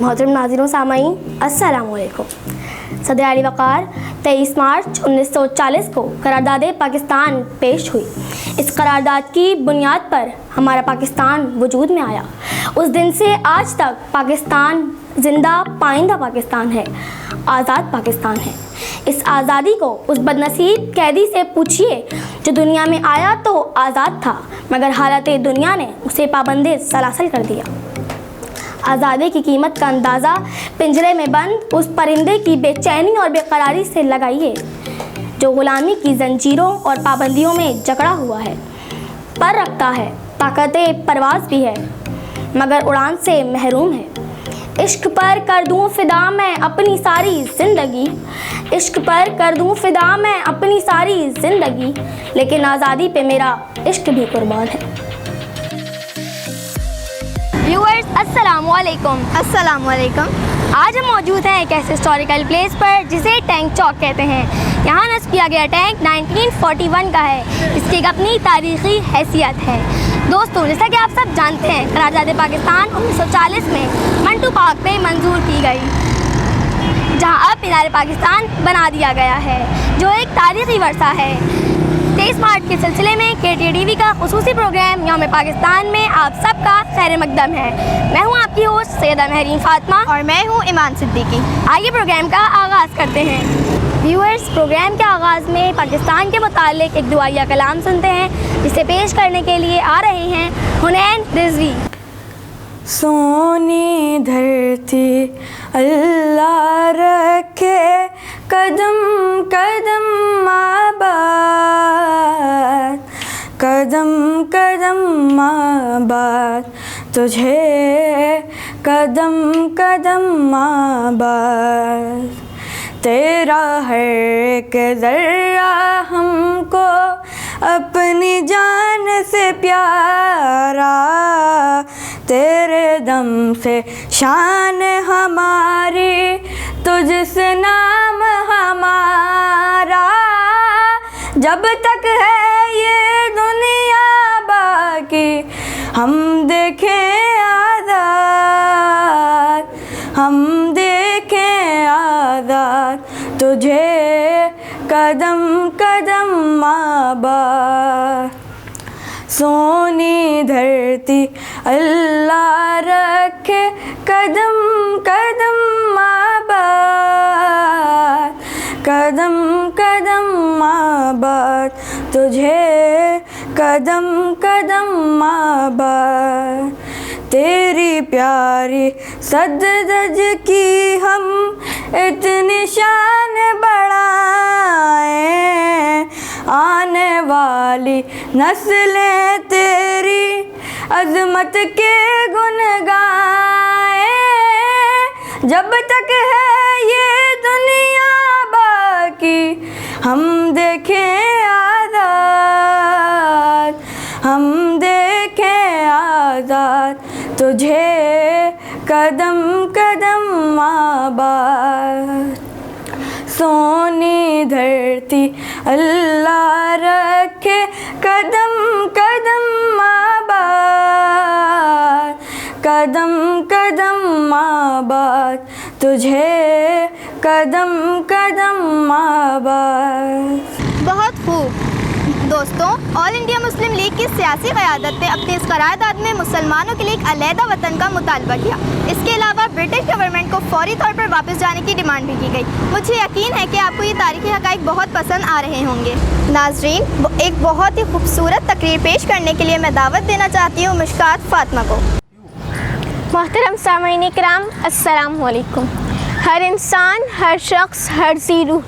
मोहतरम नाज़रीन सामाईन, अस्सलामु अलैकुम। सदर आली वक़ार 23 मार्च 1940 को करारदाद पाकिस्तान पेश हुई। इस करारदाद की बुनियाद पर हमारा पाकिस्तान वजूद में आया। उस दिन से आज तक पाकिस्तान जिंदा पाइंदा पाकिस्तान है, आज़ाद पाकिस्तान है। इस आज़ादी को उस बदनसीब कैदी से पूछिए जो दुनिया में आया तो आज़ाद था, मगर हालत दुनिया ने उसे पाबंदे सलासल कर दिया। आज़ादी की कीमत का अंदाज़ा पिंजरे में बंद उस परिंदे की बेचैनी और बेकरारी से लगाइए जो ग़ुलामी की जंजीरों और पाबंदियों में जकड़ा हुआ है। पर रखता है, ताकत परवाज़ भी है, मगर उड़ान से महरूम है। इश्क पर कर दूँ फ़िदा मैं अपनी सारी ज़िंदगी, इश्क पर कर दूँ फ़िदा मैं अपनी सारी ज़िंदगी, लेकिन आज़ादी पे मेरा इश्क भी कुर्बान है। व्यूअर्स अस्सलामु अलैकुम। अस्सलामु अलैकुम। आज हम मौजूद हैं एक ऐसे हिस्टोरिकल प्लेस पर जिसे टैंक चौक कहते हैं। यहाँ नस्ब किया गया टैंक 1941 का है। इसकी एक अपनी तारीख़ी हैसियत है। दोस्तों, जैसा कि आप सब जानते हैं, करारदाद पाकिस्तान 1940 में मंटू पार्क पे मंजूर की गई, जहाँ अब मीनार पाकिस्तान बना दिया गया है, जो एक तारीख़ी वर्षा है। 23 मार्च के सिलसिले में KTTV का खुसूसी प्रोग्राम यौम पाकिस्तान में आप सबका खैर मकदम है। मैं हूँ आपकी होस्ट सैयदा महरीन फातिमा और मैं हूँ ईमान सिद्दीकी। आइए प्रोग्राम का आगाज़ करते हैं। व्यूअर्स, प्रोग्राम के आगाज़ में पाकिस्तान के मुतालिक एक दुआया कलाम सुनते हैं, जिसे पेश करने के लिए आ रहे हैं हुनैन रिजवी। सोनी धरती अल्लाह रखे कदम कदम आबाद, कदम कदम आबाद तुझे कदम कदम आबाद। तेरा हर एक ज़र्रा हमको अपनी जान से प्यारा, तेरे दम से शान हमारी, तुझसे नाम हमारा। जब तक है ये दुनिया बाकी हम देखें आज़ाद, हम देखें आज़ाद तुझे कदम कदम आबाद। सोनी धरती अल्लाह रखे कदम कदम आबाद, कदम कदम आबाद तुझे कदम कदम आबाद। तेरी प्यारी सददज की हम इतनी शान बढ़ाएं, आने वाली नस्लें तेरी अज़मत के गुन गाएं। जब तक है ये दुनिया बाकी हम देखें आज़ाद, हम देखें आज़ाद तुझे कदम कदम आबाद। सोनी धरती अल्लाह रखे कदम कदम आबाद, कदम कदम आबाद तुझे कदम कदम आबाद। बहुत खूब दोस्तों, ऑल इंडिया मुस्लिम लीग की सियासी क़यादत ने अपनी इस करारदाद में मुसलमानों के लिए एक अलहदा वतन का मुतालबा किया। इसके अलावा ब्रिटिश गवर्नमेंट को फौरी तौर पर वापस जाने की डिमांड भी की गई। मुझे यकीन है कि आपको ये तारीख़ी हक़ाइक़ बहुत पसंद आ रहे होंगे। नाज़रीन, एक बहुत ही खूबसूरत तकरीर पेश करने के लिए मैं दावत देना चाहती हूँ मुश्कात फातिमा को। मोहतरम सामईन इकराम, अस्सलामु अलैकुम। हर इंसान, हर शख्स, हर ज़ी रूह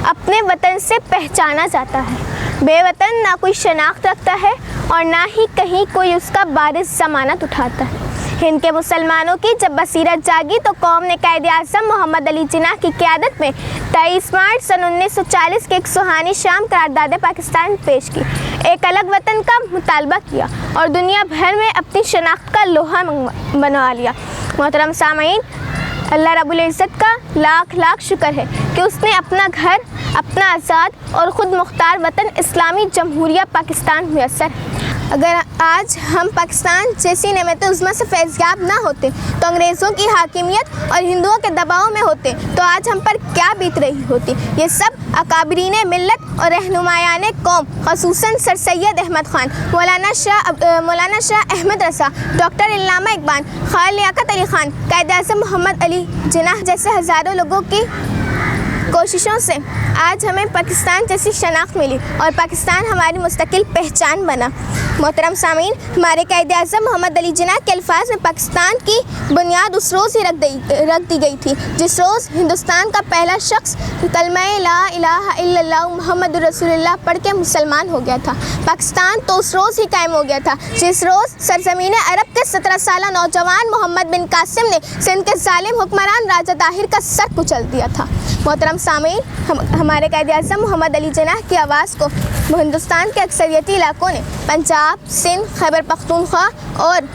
अपने वतन से पहचाना जाता है। बेवतन ना कोई शनाख्त रखता है और ना ही कहीं कोई उसका बारिश ज़मानत उठाता है। हिंद के मुसलमानों की जब बसीरत जागी तो कौम ने कायद-ए-आज़म मोहम्मद अली जिन्ना की क़यादत में 23 मार्च सन 1940 के एक सुहानी शाम करारदाद पाकिस्तान पेश की, एक अलग वतन का मुतालबा किया और दुनिया भर में अपनी शनाख्त का लोहा बनवा लिया। मोहतरम सामईन, अल्लाह रब्बुल इज़्ज़त का लाख लाख शुक्र है कि उसने अपना घर, अपना आज़ाद और ख़ुद मुख्तार वतन इस्लामी जमहूरिया पाकिस्तान मुयस्सर। आज हम पाकिस्तान जैसी नेमत उज़्मा से फैज़याब ना होते तो अंग्रेज़ों की हाकिमियत और हिंदुओं के दबाव में होते तो आज हम पर क्या बीत रही होती। ये सब अकाबरीन मिल्लत और रहनुमायान कौम ख़ुसूसन सर सैयद अहमद ख़ान, मौलाना शाह अहमद रज़ा, डॉक्टर इल्लामा इक़बाल, ख़ान लियाक़त अली ख़ान, कायद-ए-आज़म मोहम्मद अली जिन्नाह जैसे हज़ारों लोगों की कोशिशों से आज हमें पाकिस्तान जैसी शनाख्त मिली और पाकिस्तान हमारी मुस्तकिल पहचान बना। मोहतरम सामीन, हमारे कायद-ए-आज़म मोहम्मद अली जिन्नाह के अल्फाज में पाकिस्तान की बुनियाद उस रोज़ ही रख दी गई थी जिस रोज़ हिंदुस्तान का पहला शख्स कलमा ला इलाहा इल्लल्लाह मुहम्मदुर रसूलुल्लाह पढ़ के मुसलमान हो गया था। पाकिस्तान तो उस रोज़ ही कायम हो गया था जिस रोज़ सरज़मीन अरब के 17 साला नौजवान मोहम्मद बिन कासिम ने सिंध के जालिम हुक्मरान राजा ताहिर का सर कुचल दिया था। मोहतरम सामीन, हमारे कायद-ए-आज़म मोहम्मद अली जिन्नाह की आवाज़ को हिंदुस्तान के अक्सरियती इलाकों ने पंजाब, सिंध, खैबर पख्तूनख्वा और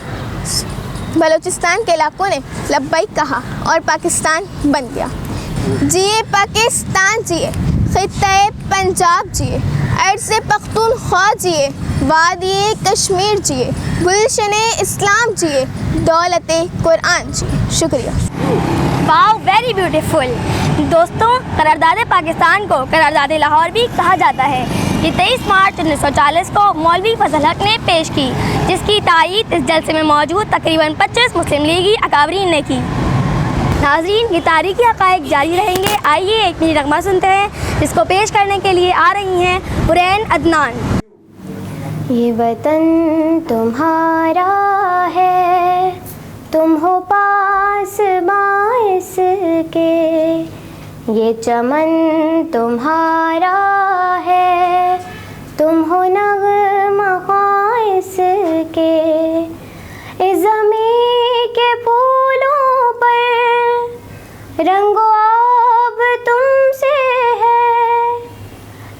बलूचिस्तान के इलाकों ने लब्बैक कहा और पाकिस्तान बन गया। जिए पाकिस्तान जिए, खित्ते पंजाब जिए, अर्ज़ पख्तूनख्वा जिए, वादी कश्मीर जिए, गुलशने इस्लाम जिए, दौलत कुरान जिए। शुक्रिया। Wow, very beautiful. दोस्तों, करारदाद पाकिस्तान को करारदाद लाहौर भी कहा जाता है। ये 23 मार्च 1940 को मौलवी फजल हक ने पेश की, जिसकी तारीख इस जलसे में मौजूद तकरीबन 25 मुस्लिम लीगी अकाबरीन ने की। नाज़रीन, ये तारीखी हक़ाइक़ जारी रहेंगे। आइए एक मिनी नगमा सुनते हैं जिसको पेश करने के लिए आ रही हैं हुरैन अदनान। ये वतन तुम्हारा है, तुम हो पास बाइस के, ये चमन तुम्हारा है, तुम हो नग़्मा ख़ाइस के, इस ज़मीं के फूलों पर रंगो आब तुमसे है,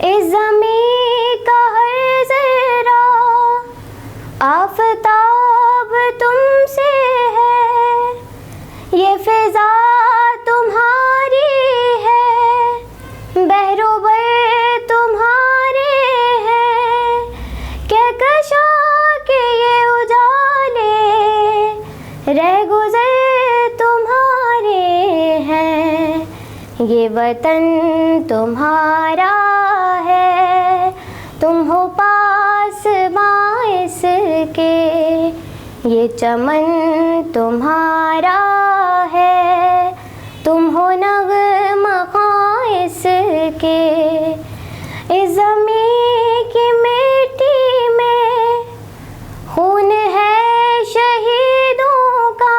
इस ज़मीं का हर ज़रा आफ़ताब तुमसे है, ये फ़िज़ा तुम्हारी है, बहरोबर तुम्हारे हैं, कहकशा के ये उजाले रह गुज़र तुम्हारे हैं, ये वतन तुम्हारा है, तुम हो पास बाइस के, ये चमन तुम्हारा है, तुम हो नग़्मा ख़ाइस के, इस ज़मीं की मिट्टी में खून है शहीदों का,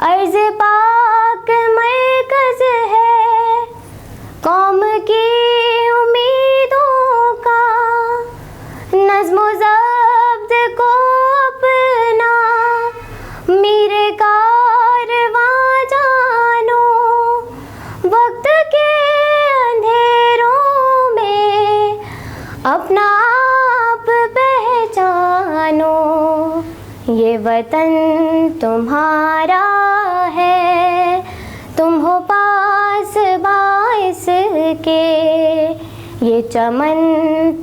अर्ज़ पाक मरकज़ है कौम की उम्मीदों का, नज़्म ज़ब्त को अपना मीरे कारवां जानो, वक्त के अंधेरों में अपना आप पहचानो, ये वतन तुम्हारा है, तुम हो पास बाइस के, ये चमन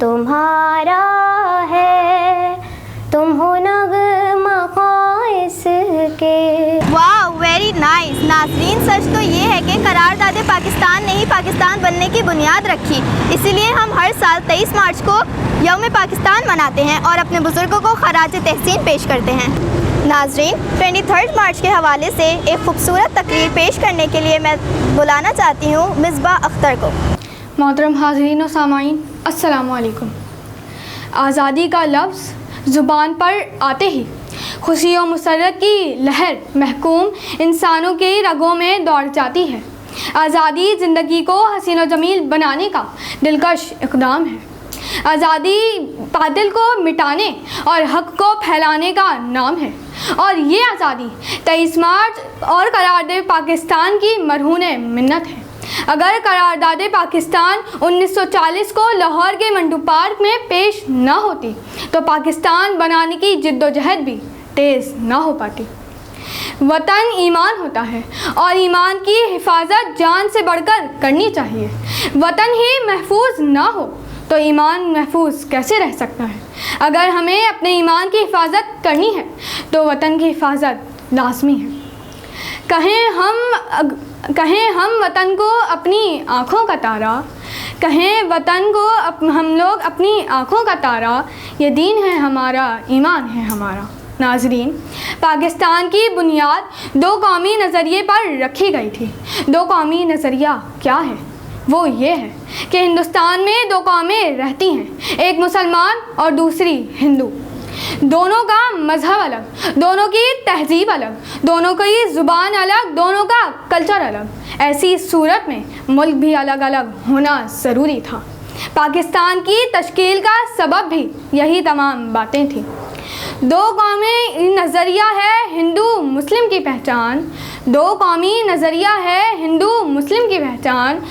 तुम्हारा है, तुम हो नग़्मा ख़ाइस के। वाह, वेरी नाइस। नाज़रीन, सच तो ये है कि करारदाद पाकिस्तान ने ही पाकिस्तान बनने की बुनियाद रखी। इसीलिए हम हर साल 23 मार्च को यौम पाकिस्तान मनाते हैं और अपने बुज़ुर्गों को खराज तहसीन पेश करते हैं। नाज़रीन, 23 मार्च के हवाले से एक खूबसूरत तकरीर पेश करने के लिए मैं बुलाना चाहती हूँ मिसबा अख्तर को। मोहतरम हाज़रीन व सामाईन, अस्सलामु अलैकुम। आज़ादी का लफ्ज़ ज़ुबान पर आते ही खुशी और मुसर्रत की लहर महकूम इंसानों के रगों में दौड़ जाती है। आज़ादी ज़िंदगी को हसीन व जमील बनाने का दिलकश इक़दाम है। आज़ादी बातिल को मिटाने और हक़ को फैलाने का नाम है। और ये आज़ादी 23 मार्च और करारदाद पाकिस्तान की मरहून मिन्नत है। अगर करारदाद पाकिस्तान 1940 को लाहौर के मंडू पार्क में पेश न होती तो पाकिस्तान बनाने की जिद्दोजहद भी तेज़ ना हो पाती। वतन ईमान होता है और ईमान की हिफाजत जान से बढ़कर करनी चाहिए। वतन ही महफूज ना हो तो ईमान महफूज कैसे रह सकता है। अगर हमें अपने ईमान की हिफाजत करनी है तो वतन की हिफाजत लाजमी है। कहें हम वतन को अपनी आँखों का तारा, कहें वतन को हम लोग अपनी आँखों का तारा, ये दीन है हमारा, ईमान है हमारा। नाज़रीन, पाकिस्तान की बुनियाद दो कौमी नज़रिए पर रखी गई थी। दो कौमी नज़रिया क्या है? वो ये है कि हिंदुस्तान में दो कौमें रहती हैं, एक मुसलमान और दूसरी हिंदू। दोनों का मज़हब अलग, दोनों की तहज़ीब अलग, दोनों की ज़ुबान अलग, दोनों का कल्चर अलग। ऐसी सूरत में मुल्क भी अलग अलग होना ज़रूरी था। पाकिस्तान की तश्कील का सबब भी यही तमाम बातें थीं। दो कौमी नज़रिया है हिंदू मुस्लिम की पहचान, दो कौमी नज़रिया है हिंदू मुस्लिम की पहचान।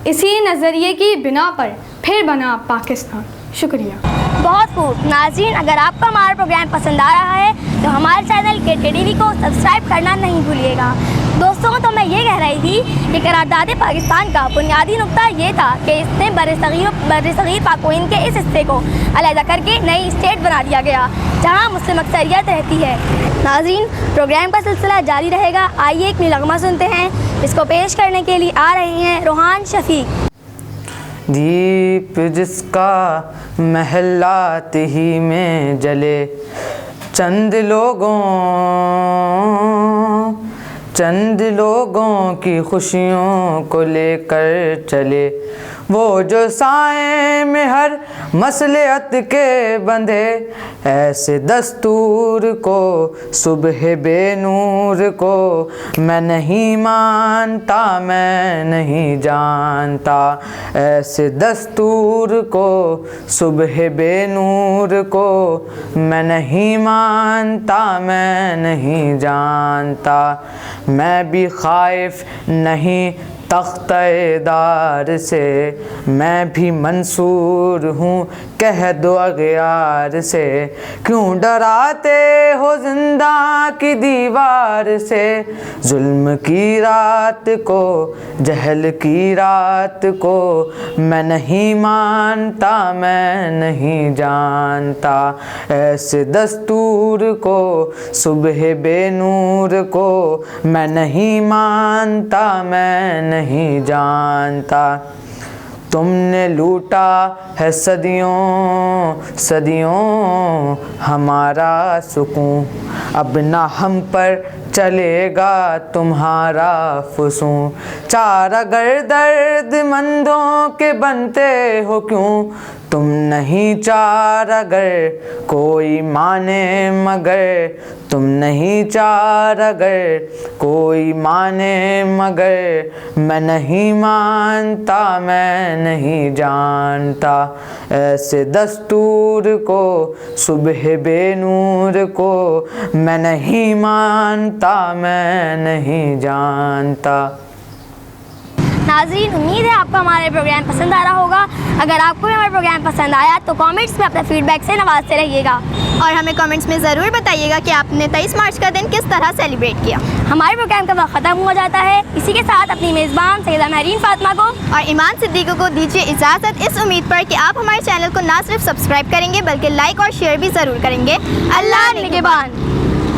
इसी नज़रिए की बिना पर फिर बना पाकिस्तान। शुक्रिया। बहुत खूब। नाज़रीन, अगर आपको हमारा प्रोग्राम पसंद आ रहा है तो हमारे चैनल KTV को सब्सक्राइब करना नहीं भूलिएगा। दोस्तों, तो मैं ये कह रही थी कि करारदाद पाकिस्तान का बुनियादी नुक्ता ये था कि इसने बरसगीर पाक व हिंद के इस हिस्से को अलहदा करके नई स्टेट बना दिया गया जहाँ मुस्लिम अक्सरियत रहती है। नाज़रीन, प्रोग्राम का सिलसिला जारी रहेगा। आइए एक नगमा सुनते हैं। इसको पेश करने के लिए आ रहे हैं रोहान शफीक। दीप जिसका महलात ही में जले, चंद लोगों की खुशियों को लेकर चले। वो जो साए में हर मसलहत के बंधे, ऐसे दस्तूर को सुबह बेनूर को मैं नहीं मानता, मैं नहीं जानता। ऐसे दस्तूर को सुबह बेनूर को मैं नहीं मानता, मैं नहीं जानता। मैं भी खाइफ नहीं तख्तेदार से, मैं भी मंसूर हूँ कह दो अगयार से। क्यों डराते हो जिंदा की दीवार से, जुल्म की रात को जहल की रात को मैं नहीं मानता, मैं नहीं जानता। ऐसे दस्तूर को सुबह बेनूर को मैं नहीं मानता, मैं नहीं जानता। तुमने लूटा है सदियों सदियों हमारा सुकून, अब ना हम पर चलेगा तुम्हारा फुसूं। चार अगर दर्दमंदों के बनते हो क्यों, तुम नहीं चार अगर कोई माने मगर, तुम नहीं चार अगर कोई माने मगर मैं नहीं मानता, मैं नहीं जानता। ऐसे दस्तूर को सुबह बेनूर को मैं नहीं मानता, मैं नहीं जानता। नाज़रीन, उम्मीद है आपको हमारे प्रोग्राम पसंद आ रहा होगा। अगर आपको भी हमारा प्रोग्राम पसंद आया तो कमेंट्स में अपने फीडबैक से नवाजते रहिएगा और हमें कमेंट्स में ज़रूर बताइएगा कि आपने 23 मार्च का दिन किस तरह सेलिब्रेट किया। हमारे प्रोग्राम का वक्त ख़त्म हो जाता है। इसी के साथ अपनी मेज़बान सैयदा महरीन फातिमा को और ईमान सिद्दीकी को दीजिए इजाज़त, इस उम्मीद पर कि आप हमारे चैनल को ना सिर्फ सब्सक्राइब करेंगे बल्कि लाइक और शेयर भी ज़रूर करेंगे। अल्लाह निगहबान।